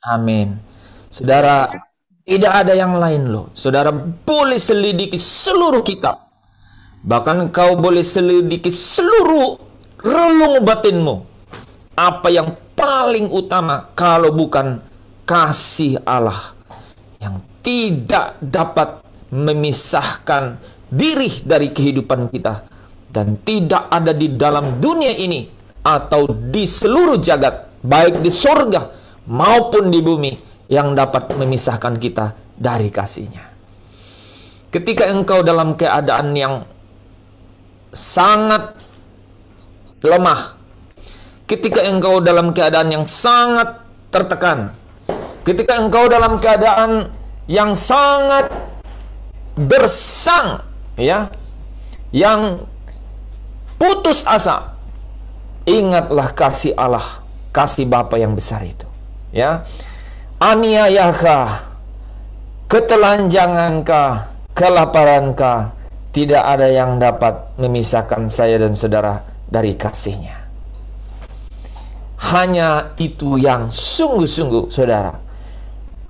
Amin. Saudara, tidak ada yang lain loh. Saudara boleh selidiki seluruh kitab. Bahkan kau boleh selidiki seluruh relung batinmu. Apa yang paling utama kalau bukan kasih Allah yang tidak dapat memisahkan diri dari kehidupan kita dan tidak ada di dalam dunia ini atau di seluruh jagat, baik di sorga maupun di bumi, yang dapat memisahkan kita dari kasih-Nya. Ketika engkau dalam keadaan yang sangat lemah, ketika engkau dalam keadaan yang sangat tertekan, ketika engkau dalam keadaan yang sangat gersang, ya, yang putus asa, ingatlah kasih Allah, kasih Bapa yang besar itu, ya. Aniayakah, ketelanjangankah, kelaparankah, tidak ada yang dapat memisahkan saya dan saudara dari kasih-Nya. Hanya itu yang sungguh-sungguh saudara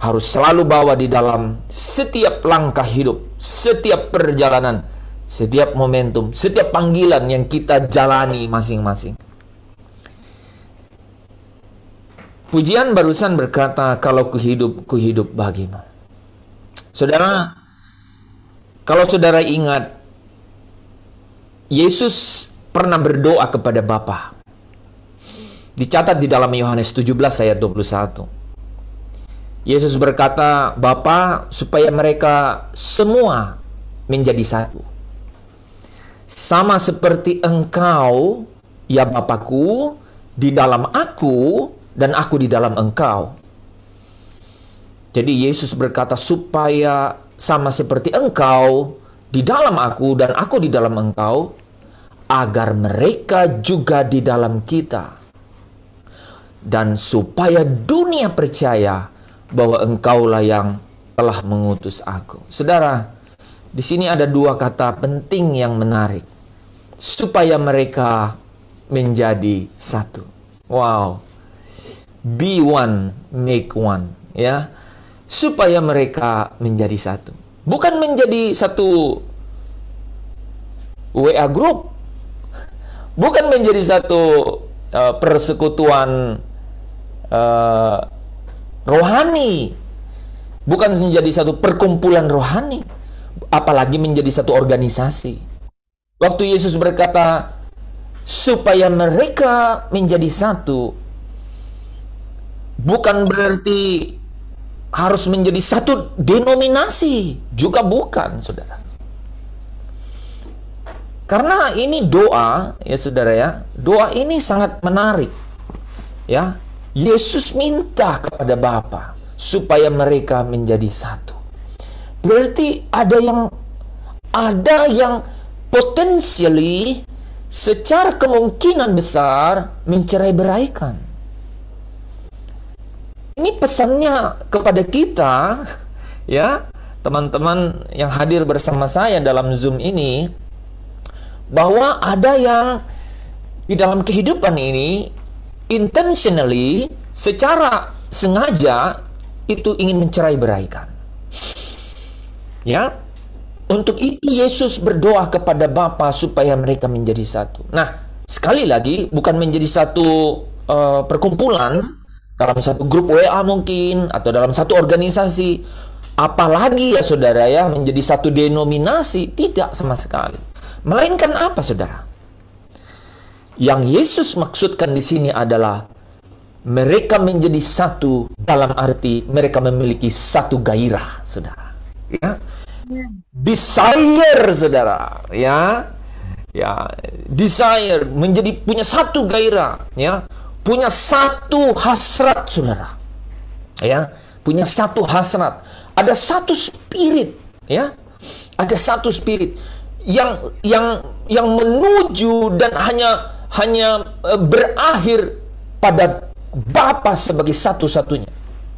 harus selalu bawa di dalam setiap langkah hidup, setiap perjalanan, setiap momentum, setiap panggilan yang kita jalani masing-masing. Pujian barusan berkata, kalau ku hidup bagimu. Saudara, kalau saudara ingat, Yesus pernah berdoa kepada Bapa. Dicatat di dalam Yohanes 17 ayat 21. Yesus berkata, Bapa, supaya mereka semua menjadi satu. Sama seperti Engkau, ya Bapakku, di dalam aku, dan aku di dalam Engkau. Jadi Yesus berkata, supaya sama seperti Engkau di dalam aku dan aku di dalam Engkau, agar mereka juga di dalam kita. Dan supaya dunia percaya bahwa Engkaulah yang telah mengutus aku. Saudara, di sini ada dua kata penting yang menarik. Supaya mereka menjadi satu. Wow. Be one, make one, ya. Supaya mereka menjadi satu. Bukan menjadi satu WA group. Bukan menjadi satu persekutuan rohani. Bukan menjadi satu perkumpulan rohani. Apalagi menjadi satu organisasi. Waktu Yesus berkata, supaya mereka menjadi satu, bukan berarti harus menjadi satu denominasi. Juga bukan, saudara. Karena ini doa, ya saudara ya. Doa ini sangat menarik. Ya, Yesus minta kepada Bapa supaya mereka menjadi satu. Berarti ada yang potentially secara kemungkinan besar mencerai-beraikan. Ini pesannya kepada kita, ya, teman-teman yang hadir bersama saya dalam Zoom ini, bahwa ada yang di dalam kehidupan ini intentionally, secara sengaja itu ingin mencerai-beraikan. Ya, untuk itu Yesus berdoa kepada Bapa supaya mereka menjadi satu. Nah, sekali lagi bukan menjadi satu perkumpulan dalam satu grup WA mungkin atau dalam satu organisasi, apalagi ya saudara ya menjadi satu denominasi, tidak sama sekali. Melainkan apa saudara? Yang Yesus maksudkan di sini adalah mereka menjadi satu dalam arti mereka memiliki satu gairah, saudara. Ya, desire, saudara. Ya, desire menjadi punya satu gairah, ya, punya satu hasrat, saudara. Ya, punya satu hasrat. Ada satu spirit, ya, ada satu spirit yang menuju dan hanya berakhir pada Bapa sebagai satu-satunya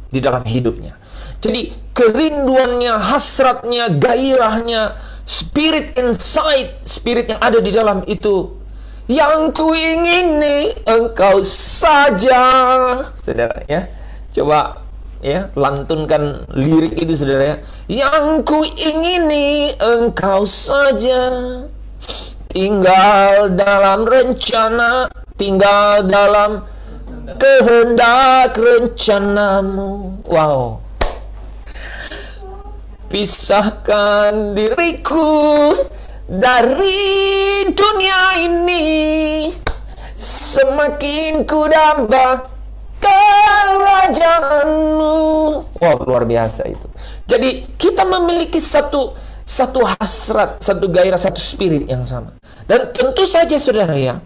di dalam hidupnya. Jadi kerinduannya, hasratnya, gairahnya, spirit inside, spirit yang ada di dalam itu, yang kuingini engkau saja, saudara ya. Coba ya, lantunkan lirik itu saudara ya. Yang ku ingini engkau saja, tinggal dalam rencana, tinggal dalam kehendak rencanamu. Wow. Pisahkan diriku dari dunia ini, semakin ku damba kerajaanmu. Wow, luar biasa itu. Jadi kita memiliki satu hasrat, satu gairah, satu spirit yang sama. Dan tentu saja saudara ya,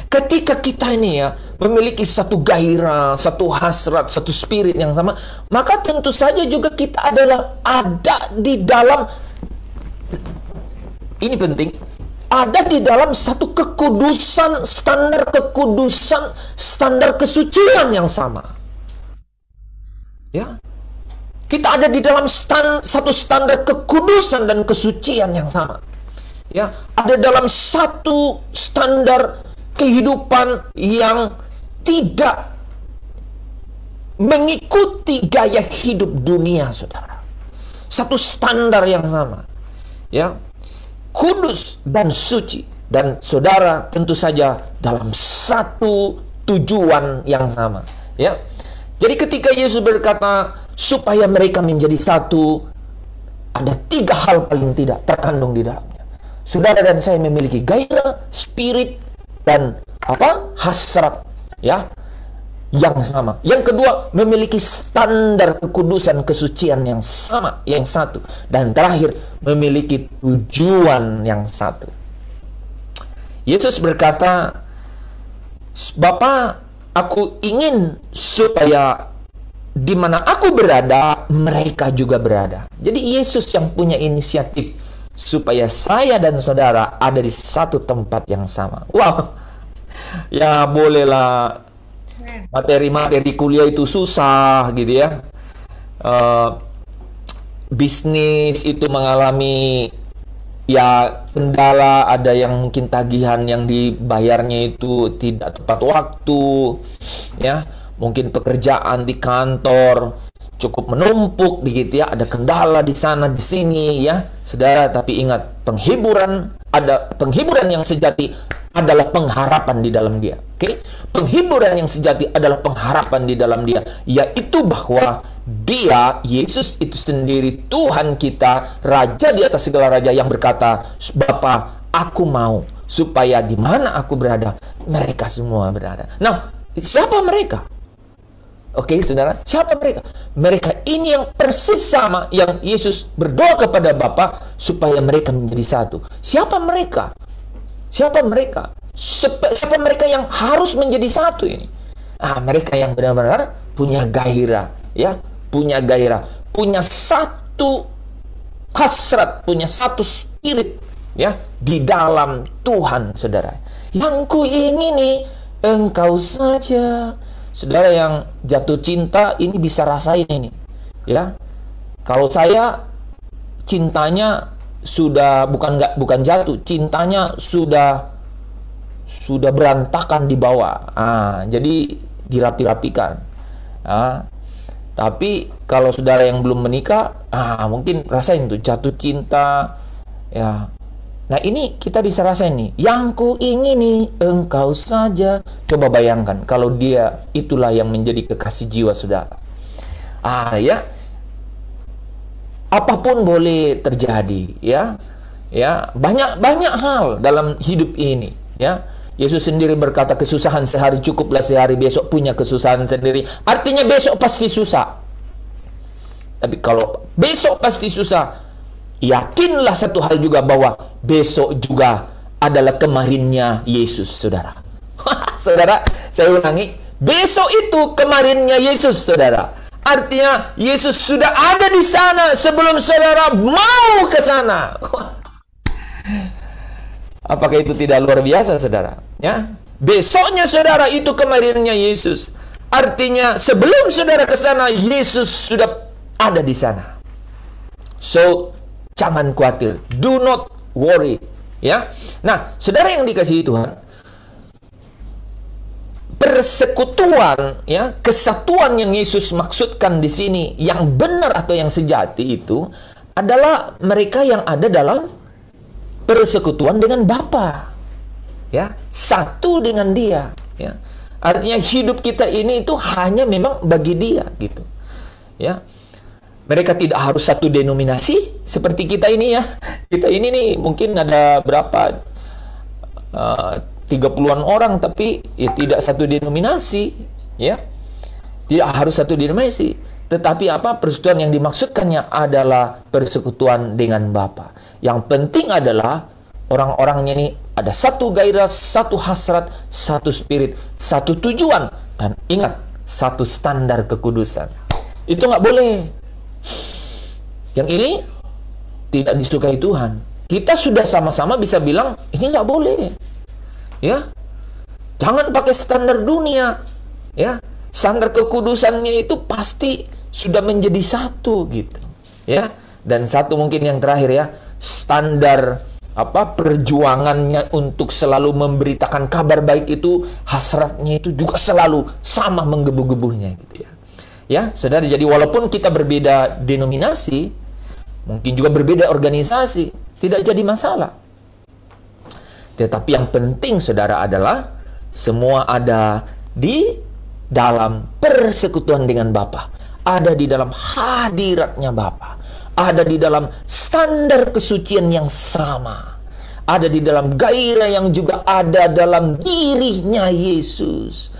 ketika kita ini ya memiliki satu gairah, satu hasrat, satu spirit yang sama, maka tentu saja juga kita ada di dalam, ini penting, ada di dalam satu kekudusan, standar kesucian yang sama. Ya. Kita ada di dalam satu standar kekudusan dan kesucian yang sama. Ya, ada dalam satu standar kehidupan yang tidak mengikuti gaya hidup dunia, saudara. Satu standar yang sama. Ya. Kudus dan suci, dan saudara tentu saja dalam satu tujuan yang sama, ya. Jadi ketika Yesus berkata supaya mereka menjadi satu, ada 3 hal paling tidak terkandung di dalamnya. Saudara dan saya memiliki gairah, spirit, dan hasrat, ya, yang sama. Yang kedua, memiliki standar kekudusan kesucian yang sama, yang satu. Dan terakhir, memiliki tujuan yang satu. Yesus berkata, Bapa, aku ingin supaya di mana aku berada, mereka juga berada. Jadi Yesus yang punya inisiatif supaya saya dan saudara ada di satu tempat yang sama. Wow, ya bolehlah. Materi-materi kuliah itu susah gitu ya. Bisnis itu mengalami ya kendala, ada yang mungkin tagihan yang dibayarnya itu tidak tepat waktu, ya. Mungkin pekerjaan di kantor cukup menumpuk begitu ya, ada kendala di sana di sini ya, saudara. Tapi ingat, penghiburan yang sejati adalah pengharapan di dalam dia. Oke? Penghiburan yang sejati adalah pengharapan di dalam dia, yaitu bahwa dia, Yesus itu sendiri, Tuhan kita, Raja di atas segala raja, yang berkata, Bapa, aku mau supaya di mana aku berada, mereka semua berada. Nah, siapa mereka? Oke, saudara, siapa mereka? Mereka ini yang persis sama yang Yesus berdoa kepada Bapa supaya mereka menjadi satu. Siapa mereka? Siapa mereka? Siapa mereka yang harus menjadi satu ini? Mereka yang benar-benar punya gairah, ya, punya gairah, punya satu hasrat, punya satu spirit, ya, di dalam Tuhan, saudara. Yang ku ingini engkau saja. Saudara yang jatuh cinta ini bisa rasain ini, ya. Kalau saya cintanya sudah bukan jatuh, cintanya sudah berantakan di bawah. Jadi dirapi-rapikan. Tapi kalau saudara yang belum menikah, mungkin rasain tuh jatuh cinta, ya. Nah, ini kita bisa rasain nih. Yang ku ingini engkau saja. Coba bayangkan kalau dia itulah yang menjadi kekasih jiwa saudara. Ya. Apapun boleh terjadi, ya. Ya, banyak hal dalam hidup ini, ya. Yesus sendiri berkata, kesusahan sehari cukuplah sehari, besok punya kesusahan sendiri. Artinya besok pasti susah. Tapi kalau besok pasti susah, yakinlah satu hal juga, bahwa besok juga adalah kemarinnya Yesus, saudara. Saudara, saya ulangi, besok itu kemarinnya Yesus, saudara. Artinya Yesus sudah ada di sana sebelum saudara mau ke sana. Apakah itu tidak luar biasa, saudara? Ya, besoknya saudara itu kemarinnya Yesus. Artinya sebelum saudara ke sana, Yesus sudah ada di sana. So, jangan khawatir, do not worry, ya. Nah, saudara yang dikasihi Tuhan, persekutuan, ya, kesatuan yang Yesus maksudkan di sini, yang benar atau yang sejati itu adalah mereka yang ada dalam persekutuan dengan Bapa, ya, satu dengan Dia, ya. Artinya hidup kita ini itu hanya memang bagi Dia, gitu, ya. Mereka tidak harus satu denominasi seperti kita ini, ya. Kita ini nih mungkin ada berapa, 30-an orang, tapi ya tidak satu denominasi, ya. Tidak harus satu denominasi, tetapi apa persekutuan yang dimaksudkannya adalah persekutuan dengan Bapa. Yang penting adalah orang-orangnya ini ada satu gairah, satu hasrat, satu spirit, satu tujuan, dan ingat, satu standar kekudusan. Itu nggak boleh. Yang ini tidak disukai Tuhan. Kita sudah sama-sama bisa bilang ini nggak boleh, ya. Jangan pakai standar dunia, ya. Standar kekudusannya itu pasti sudah menjadi satu, gitu, ya. Dan satu mungkin yang terakhir, ya, standar perjuangannya untuk selalu memberitakan kabar baik itu, hasratnya itu juga selalu sama menggebu-gebunya, gitu, ya. Ya, saudara, jadi walaupun kita berbeda denominasi, mungkin juga berbeda organisasi, tidak jadi masalah. Tetapi yang penting, saudara, adalah semua ada di dalam persekutuan dengan Bapa, ada di dalam hadiratnya Bapa, ada di dalam standar kesucian yang sama, ada di dalam gairah yang juga ada dalam dirinya Yesus.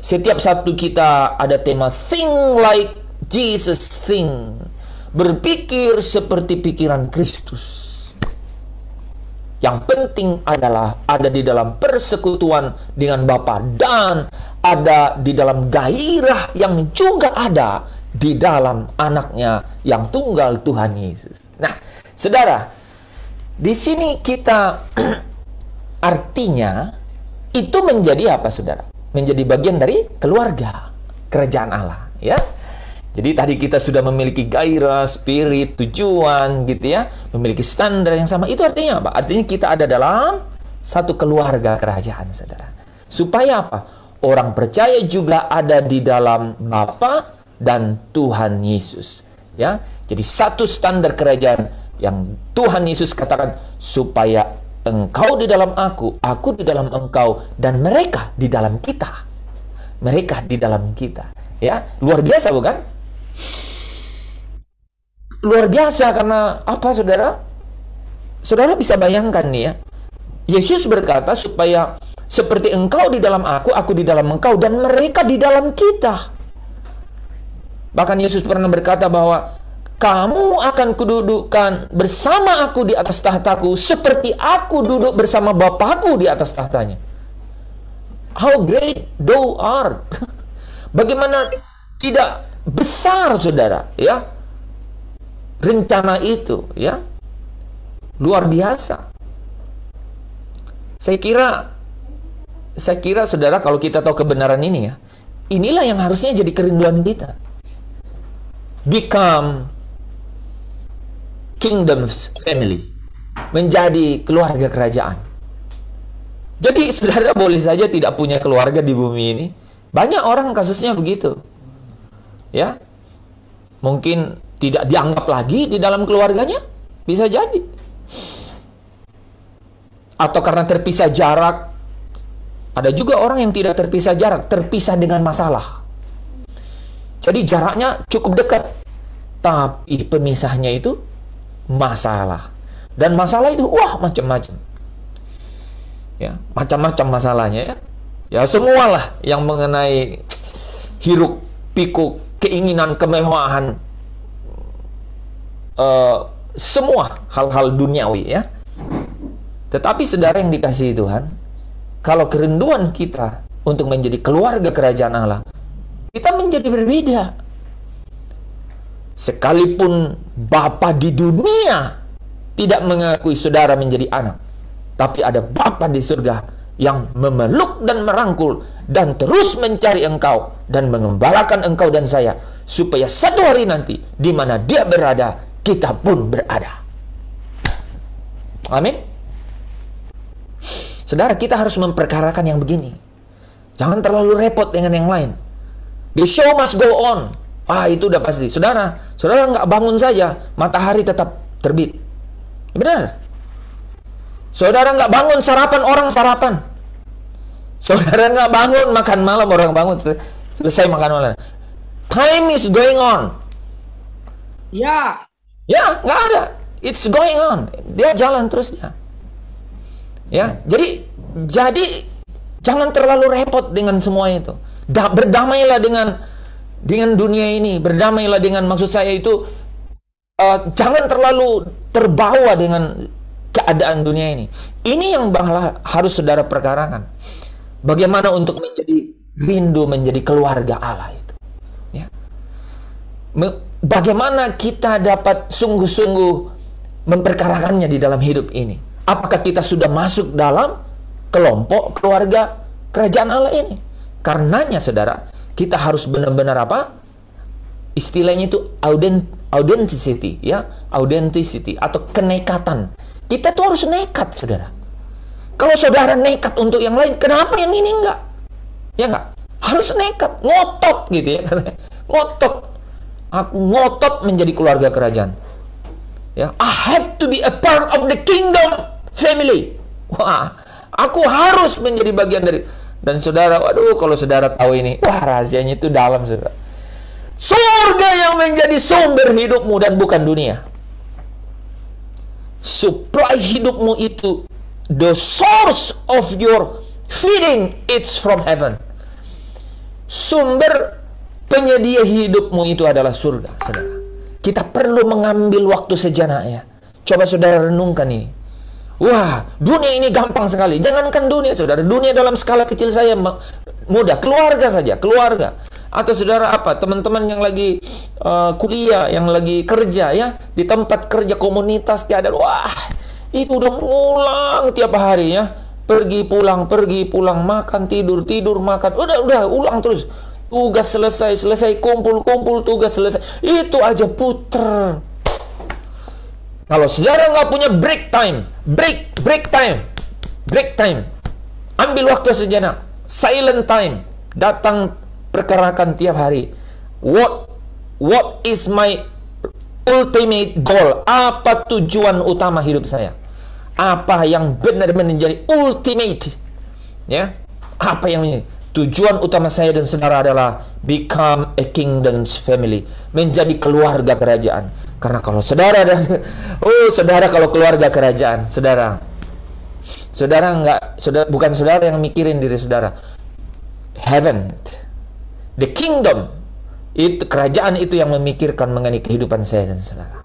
Setiap satu kita ada tema think like Jesus think, berpikir seperti pikiran Kristus. Yang penting adalah ada di dalam persekutuan dengan Bapa dan ada di dalam gairah yang juga ada di dalam anaknya yang tunggal, Tuhan Yesus. Nah, saudara, di sini kita artinya itu menjadi apa, saudara? Menjadi bagian dari keluarga kerajaan Allah, ya. Jadi tadi kita sudah memiliki gairah, spirit, tujuan, gitu, ya, memiliki standar yang sama. Itu artinya apa? Artinya kita ada dalam satu keluarga kerajaan, saudara. Supaya apa? Orang percaya juga ada di dalam Bapa dan Tuhan Yesus, ya. Jadi satu standar kerajaan yang Tuhan Yesus katakan, supaya engkau di dalam aku di dalam engkau, dan mereka di dalam kita. Mereka di dalam kita, ya. Luar biasa, bukan? Luar biasa karena apa, saudara? Saudara bisa bayangkan nih, ya. Yesus berkata supaya seperti engkau di dalam aku di dalam engkau, dan mereka di dalam kita. Bahkan Yesus pernah berkata bahwa kamu akan kududukkan bersama aku di atas tahtaku, seperti aku duduk bersama Bapakku di atas tahtanya. How great thou art. Bagaimana tidak besar, saudara, ya, rencana itu, ya. Luar biasa. Saya kira, saudara, kalau kita tahu kebenaran ini, ya, inilah yang harusnya jadi kerinduan kita. Become kingdom's family, menjadi keluarga kerajaan. Jadi saudara boleh saja tidak punya keluarga di bumi ini. Banyak orang kasusnya begitu, ya. Mungkin tidak dianggap lagi di dalam keluarganya, bisa jadi. Atau karena terpisah jarak. Ada juga orang yang tidak terpisah jarak, terpisah dengan masalah. Jadi jaraknya cukup dekat, tapi pemisahnya itu masalah. Dan masalah itu, wah, macam-macam. Ya, macam-macam masalahnya, ya. Ya, semualah yang mengenai hiruk pikuk, keinginan, kemewahan, semua hal-hal duniawi, ya. Tetapi saudara yang dikasihi Tuhan, kalau kerinduan kita untuk menjadi keluarga kerajaan Allah, kita menjadi berbeda. Sekalipun Bapa di dunia tidak mengakui saudara menjadi anak, tapi ada Bapa di surga yang memeluk dan merangkul dan terus mencari engkau dan mengembalakan engkau dan saya, supaya satu hari nanti di mana Dia berada, kita pun berada. Amin. Saudara, kita harus memperkarakan yang begini. Jangan terlalu repot dengan yang lain. The show must go on. Itu udah pasti. Saudara nggak bangun saja, matahari tetap terbit. Benar. Saudara nggak bangun sarapan, orang sarapan. Saudara nggak bangun makan malam, orang bangun selesai makan malam. Time is going on. Ya. Ya, nggak ada. It's going on. Dia jalan terus dia. Ya, jadi jangan terlalu repot dengan semua itu. Berdamailah dengan dunia ini. Berdamailah dengan, maksud saya itu, jangan terlalu terbawa dengan keadaan dunia ini. Ini yang harus saudara perkarakan. Bagaimana untuk menjadi rindu menjadi keluarga Allah itu. Ya. Bagaimana kita dapat sungguh-sungguh memperkarakannya di dalam hidup ini. Apakah kita sudah masuk dalam kelompok keluarga kerajaan Allah ini? Karenanya saudara, kita harus benar-benar apa? Istilahnya itu authenticity, ya, authenticity atau kenekatan. Kita tuh harus nekat, saudara. Kalau saudara nekat untuk yang lain, kenapa yang ini enggak? Ya enggak? Harus nekat, ngotot gitu ya. Ngotot. Aku ngotot menjadi keluarga kerajaan. Ya, I have to be a part of the kingdom family. Wah, aku harus menjadi bagian dari. Dan saudara, waduh, kalau saudara tahu ini, wah, rahasianya itu dalam, saudara. Surga yang menjadi sumber hidupmu dan bukan dunia. Supply hidupmu itu, the source of your feeding, it's from heaven. Sumber penyedia hidupmu itu adalah surga, saudara. Kita perlu mengambil waktu sejenak ya. Coba saudara renungkan ini. Wah, dunia ini gampang sekali. Jangankan dunia, saudara. Dunia dalam skala kecil saya mudah. Keluarga saja, keluarga. Atau saudara apa, teman-teman yang lagi kuliah, yang lagi kerja ya, di tempat kerja komunitas keadaan, wah, itu udah ngulang tiap hari ya. Pergi pulang, makan, tidur, makan. Udah, ulang terus. Tugas selesai, kumpul, tugas selesai. Itu aja puter. Kalau saudara nggak punya break time, ambil waktu sejenak, silent time, datang perkarakan tiap hari. What is my ultimate goal? Apa tujuan utama hidup saya? Apa yang benar-benar menjadi ultimate? Ya, apa yang tujuan utama saya dan saudara adalah become a kingdom's family, menjadi keluarga kerajaan. Karena kalau saudara kalau keluarga kerajaan, bukan saudara yang mikirin diri saudara. Heaven, the kingdom, itu kerajaan itu yang memikirkan mengenai kehidupan saya dan saudara.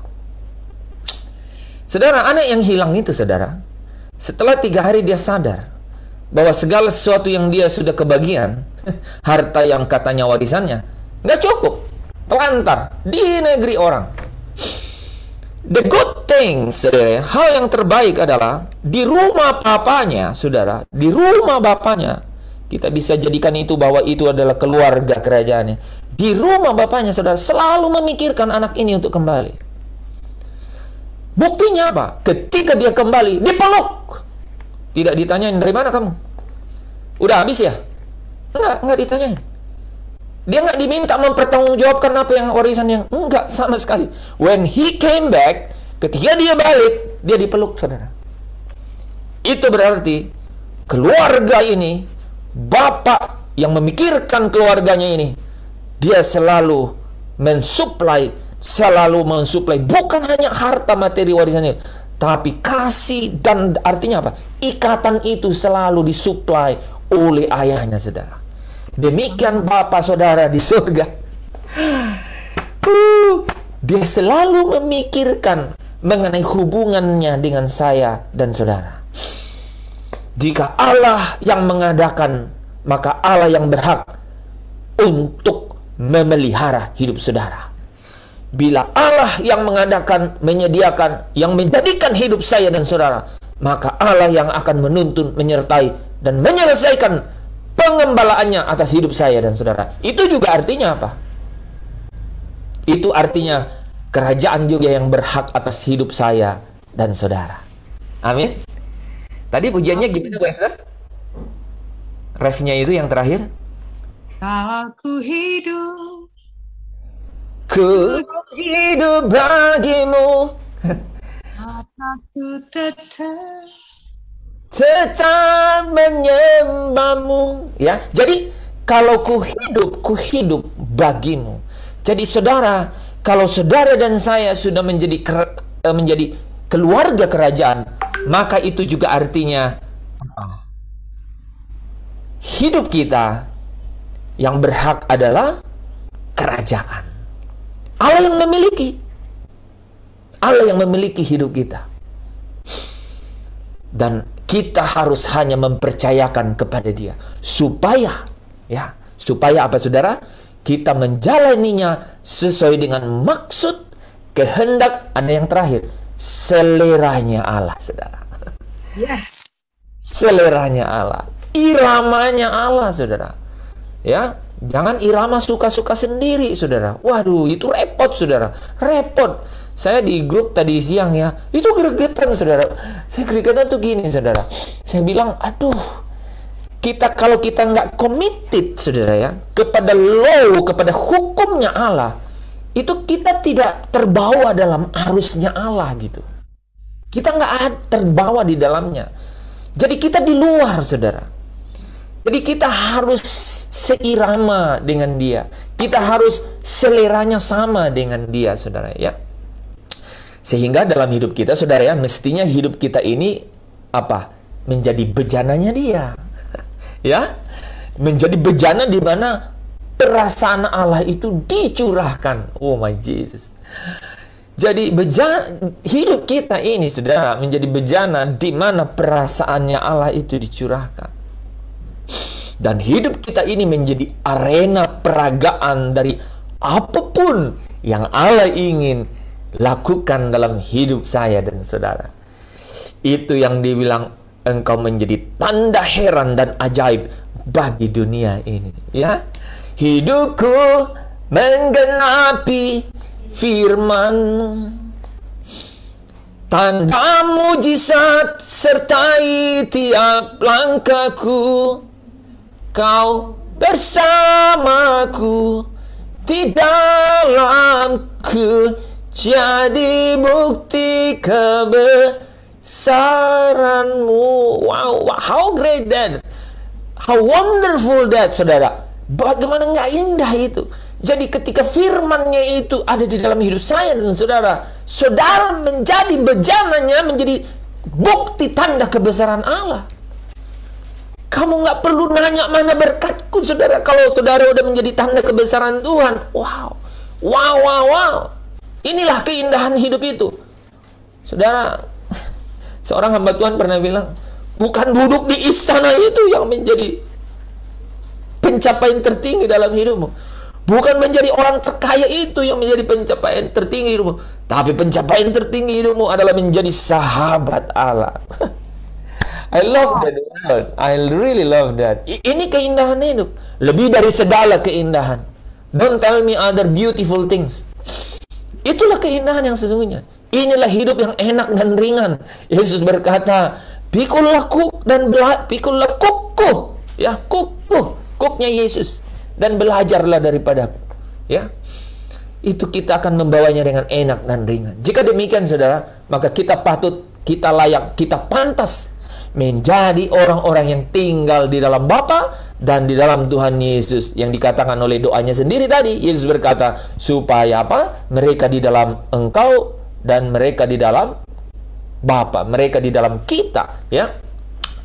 Saudara, anak yang hilang itu, saudara, setelah 3 hari dia sadar bahwa segala sesuatu yang dia sudah kebagian, harta yang katanya warisannya, nggak cukup, telantar di negeri orang. The good thing, saudara, hal yang terbaik adalah di rumah papanya, saudara, di rumah bapaknya, kita bisa jadikan itu bahwa itu adalah keluarga kerajaannya. Di rumah bapaknya, saudara, selalu memikirkan anak ini untuk kembali. Buktinya apa? Ketika dia kembali, dipeluk. Tidak ditanyain, dari mana kamu? Udah habis ya? Enggak ditanyain. Dia nggak diminta mempertanggungjawabkan apa yang warisan yang enggak sama sekali. When he came back, ketika dia balik, dia dipeluk, saudara. Itu berarti keluarga ini, bapak yang memikirkan keluarganya ini, dia selalu mensuplai bukan hanya harta materi warisannya, tapi kasih, dan artinya apa? Ikatan itu selalu disuplai oleh ayahnya, saudara. Demikian Bapa saudara di surga. Dia selalu memikirkan mengenai hubungannya dengan saya dan saudara. Jika Allah yang mengadakan, maka Allah yang berhak untuk memelihara hidup saudara. Bila Allah yang mengadakan, menyediakan, yang menjadikan hidup saya dan saudara, maka Allah yang akan menuntun, menyertai, dan menyelesaikan pengembalaannya atas hidup saya dan saudara. Itu juga artinya apa? Itu artinya kerajaan juga yang berhak atas hidup saya dan saudara. Amin. Tadi pujiannya gimana, Bu Esther? Refnya itu yang terakhir. Aku hidup. Ku hidup bagimu. Aku tetap menyembahmu. Ya, jadi kalau ku hidup bagimu. Jadi saudara, kalau saudara dan saya sudah menjadi keluarga kerajaan, maka itu juga artinya hidup kita yang berhak adalah kerajaan. Allah yang memiliki hidup kita. Dan kita harus hanya mempercayakan kepada Dia supaya apa saudara? Kita menjalaninya sesuai dengan maksud, kehendak, ada yang terakhir, seleranya Allah, saudara. Yes. Seleranya Allah, iramanya Allah, saudara. Ya, jangan irama suka-suka sendiri, saudara. Waduh, itu repot, saudara. Repot. Saya di grup tadi siang ya, itu gregetan, saudara. Saya gregetan tuh gini, saudara. Saya bilang, aduh, kalau kita nggak committed, saudara ya, kepada law, kepada hukumnya Allah, itu kita tidak terbawa dalam arusnya Allah gitu. Kita nggak terbawa di dalamnya. Jadi kita di luar, saudara. Jadi kita harus seirama dengan Dia. Kita harus seleranya sama dengan Dia, saudara ya. Sehingga dalam hidup kita, saudara ya, mestinya hidup kita ini apa? Menjadi bejananya Dia. Ya, menjadi bejana di mana perasaan Allah itu dicurahkan. Oh my Jesus. Jadi hidup kita ini, saudara, menjadi bejana di mana perasaannya Allah itu dicurahkan. Dan hidup kita ini menjadi arena peragaan dari apapun yang Allah ingin lakukan dalam hidup saya dan saudara. Itu yang dibilang, engkau menjadi tanda heran dan ajaib bagi dunia ini. Ya, hidupku menggenapi firman-Mu, tanda mujizat sertai tiap langkahku. Kau bersamaku di dalamku, jadi bukti kebesaran-Mu. Wow, how great that, how wonderful that, saudara. Bagaimana nggak indah itu. Jadi ketika firman-Nya itu ada di dalam hidup saya dan saudara, saudara menjadi bejananya, menjadi bukti tanda kebesaran Allah. Kamu nggak perlu nanya mana berkatku, saudara. Kalau saudara udah menjadi tanda kebesaran Tuhan, wow, wow, wow, wow. Inilah keindahan hidup itu, saudara. Seorang hamba Tuhan pernah bilang, bukan duduk di istana itu yang menjadi pencapaian tertinggi dalam hidupmu. Bukan menjadi orang terkaya itu yang menjadi pencapaian tertinggi hidupmu. Tapi pencapaian tertinggi hidupmu adalah menjadi sahabat Allah. I love that word. I really love that. Ini keindahan hidup. Lebih dari segala keindahan. Don't tell me other beautiful things. Itulah keindahan yang sesungguhnya. Inilah hidup yang enak dan ringan. Yesus berkata, pikulah kuk dan pikulah kukuh. Ya, kukuh. Kuknya Yesus. Dan belajarlah daripadaku. Ya. Itu kita akan membawanya dengan enak dan ringan. Jika demikian, saudara, maka kita patut, kita layak, kita pantas menjadi orang-orang yang tinggal di dalam Bapa dan di dalam Tuhan Yesus, yang dikatakan oleh doanya sendiri tadi. Yesus berkata, supaya apa? Mereka di dalam Engkau dan mereka di dalam Bapa, mereka di dalam kita, ya.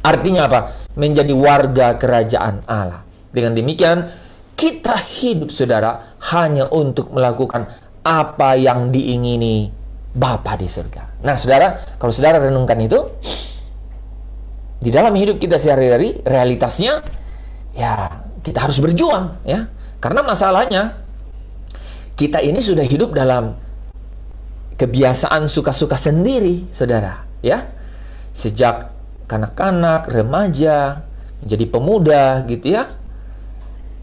Artinya apa? Menjadi warga kerajaan Allah. Dengan demikian, kita hidup, saudara, hanya untuk melakukan apa yang diingini Bapa di surga. Nah, saudara, kalau saudara renungkan itu, di dalam hidup kita sehari-hari, realitasnya, ya, kita harus berjuang, ya. Karena masalahnya, kita ini sudah hidup dalam kebiasaan suka-suka sendiri, saudara, ya. Sejak kanak-kanak, remaja, menjadi pemuda, gitu ya.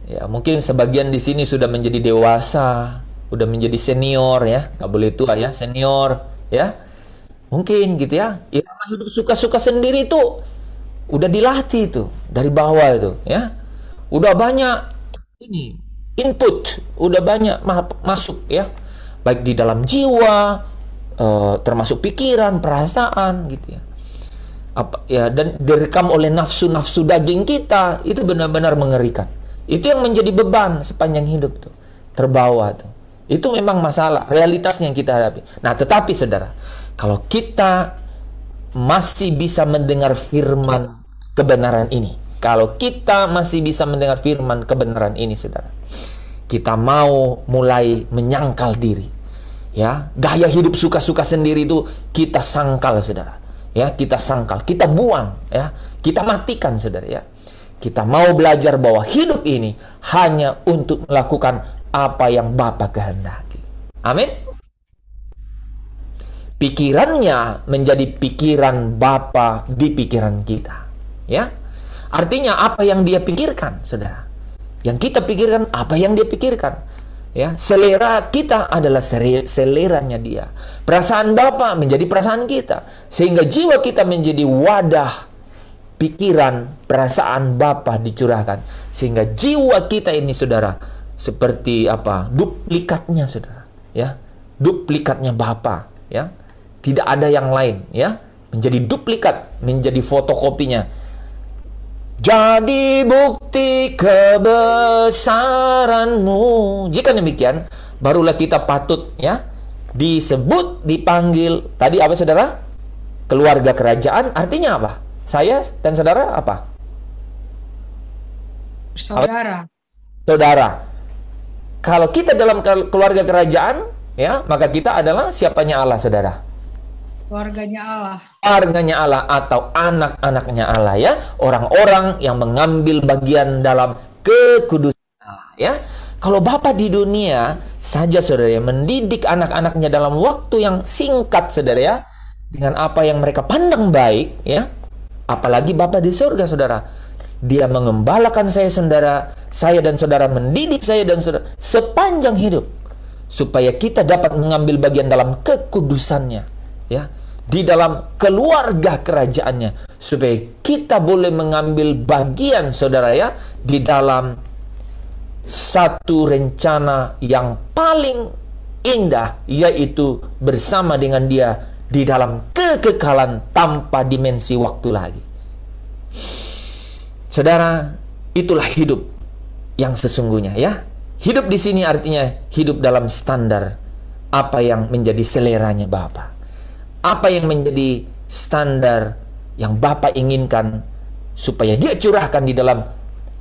Ya, mungkin sebagian di sini sudah menjadi dewasa, udah menjadi senior, ya. Nggak boleh tua, ya, senior, ya. Mungkin gitu ya. Irama hidup suka-suka sendiri itu Udah dilatih itu dari bawah itu, ya. Udah banyak ini input, udah banyak masuk, ya. Baik di dalam jiwa, termasuk pikiran, perasaan gitu, ya. Dan direkam oleh nafsu-nafsu daging kita, itu benar-benar mengerikan. Itu yang menjadi beban sepanjang hidup tuh, terbawa tuh. Itu memang masalah, realitasnya yang kita hadapi. Nah, tetapi saudara, kalau kita masih bisa mendengar firman kebenaran ini, kalau kita masih bisa mendengar firman kebenaran ini, saudara, kita mau mulai menyangkal diri, ya. Gaya hidup suka-suka sendiri itu kita sangkal, saudara, ya. Kita sangkal, kita buang, ya. Kita matikan, saudara, ya. Kita mau belajar bahwa hidup ini hanya untuk melakukan apa yang Bapa kehendaki. Amin. Pikirannya menjadi pikiran Bapa di pikiran kita, ya. Artinya apa yang dia pikirkan, saudara, yang kita pikirkan, apa yang dia pikirkan, ya. Selera kita adalah seleranya dia. Perasaan Bapa menjadi perasaan kita, sehingga jiwa kita menjadi wadah pikiran, perasaan Bapa dicurahkan, sehingga jiwa kita ini, saudara, seperti apa? Duplikatnya, saudara, ya. Duplikatnya Bapa, ya. Tidak ada yang lain, ya. Menjadi duplikat, menjadi fotokopinya. Jadi bukti kebesaranmu. Jika demikian, barulah kita patut, ya, disebut, dipanggil. Tadi apa, saudara? Keluarga kerajaan. Artinya apa? Saya dan saudara apa? Saudara. Saudara. Kalau kita dalam keluarga kerajaan, ya, maka kita adalah siapanya Allah, saudara? Keluarganya Allah. Keluarganya Allah atau anak-anaknya Allah, ya. Orang-orang yang mengambil bagian dalam kekudusan Allah, ya. Kalau Bapa di dunia saja, saudara, yang mendidik anak-anaknya dalam waktu yang singkat, saudara, ya, dengan apa yang mereka pandang baik, ya. Apalagi Bapa di surga, saudara. Dia mengembalakan saya, saudara, saya dan saudara, mendidik saya dan saudara sepanjang hidup, supaya kita dapat mengambil bagian dalam kekudusannya, ya, di dalam keluarga kerajaannya, supaya kita boleh mengambil bagian, saudara, ya, di dalam satu rencana yang paling indah, yaitu bersama dengan dia di dalam kekekalan tanpa dimensi waktu lagi. Saudara, itulah hidup yang sesungguhnya, ya. Hidup di sini artinya hidup dalam standar apa yang menjadi seleranya Bapa. Apa yang menjadi standar yang Bapa inginkan supaya dia curahkan di dalam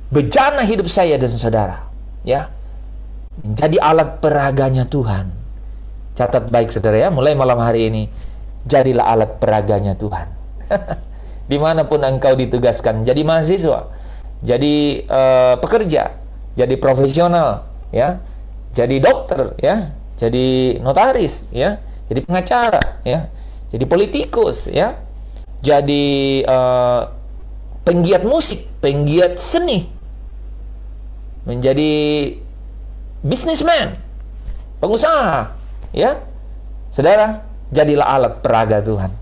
bejana hidup saya dan saudara, ya. Menjadi alat peraganya Tuhan. Catat baik, saudara, ya, mulai malam hari ini, jadilah alat peraganya Tuhan. Dimanapun engkau ditugaskan, jadi mahasiswa, jadi pekerja, jadi profesional, ya, jadi dokter, ya, jadi notaris, ya, jadi pengacara, ya, jadi politikus, ya, jadi penggiat musik, penggiat seni, menjadi businessman, pengusaha, ya, saudara, jadilah alat peraga Tuhan.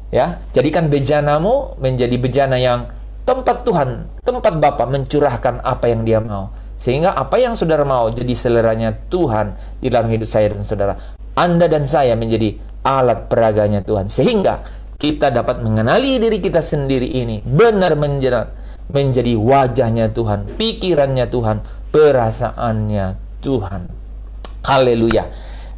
Ya, jadikan bejanamu menjadi bejana yang tempat Tuhan, tempat Bapa mencurahkan apa yang Dia mau. Sehingga apa yang saudara mau jadi seleranya Tuhan di dalam hidup saya dan saudara. Anda dan saya menjadi alat peraganya Tuhan. Sehingga kita dapat mengenali diri kita sendiri ini benar menjadi wajahnya Tuhan, pikirannya Tuhan, perasaannya Tuhan. Haleluya.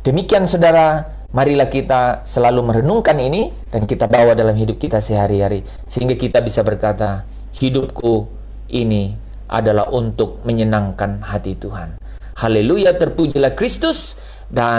Demikian, saudara. Marilah kita selalu merenungkan ini dan kita bawa dalam hidup kita sehari-hari, sehingga kita bisa berkata, hidupku ini adalah untuk menyenangkan hati Tuhan. Haleluya, terpujilah Kristus. Dan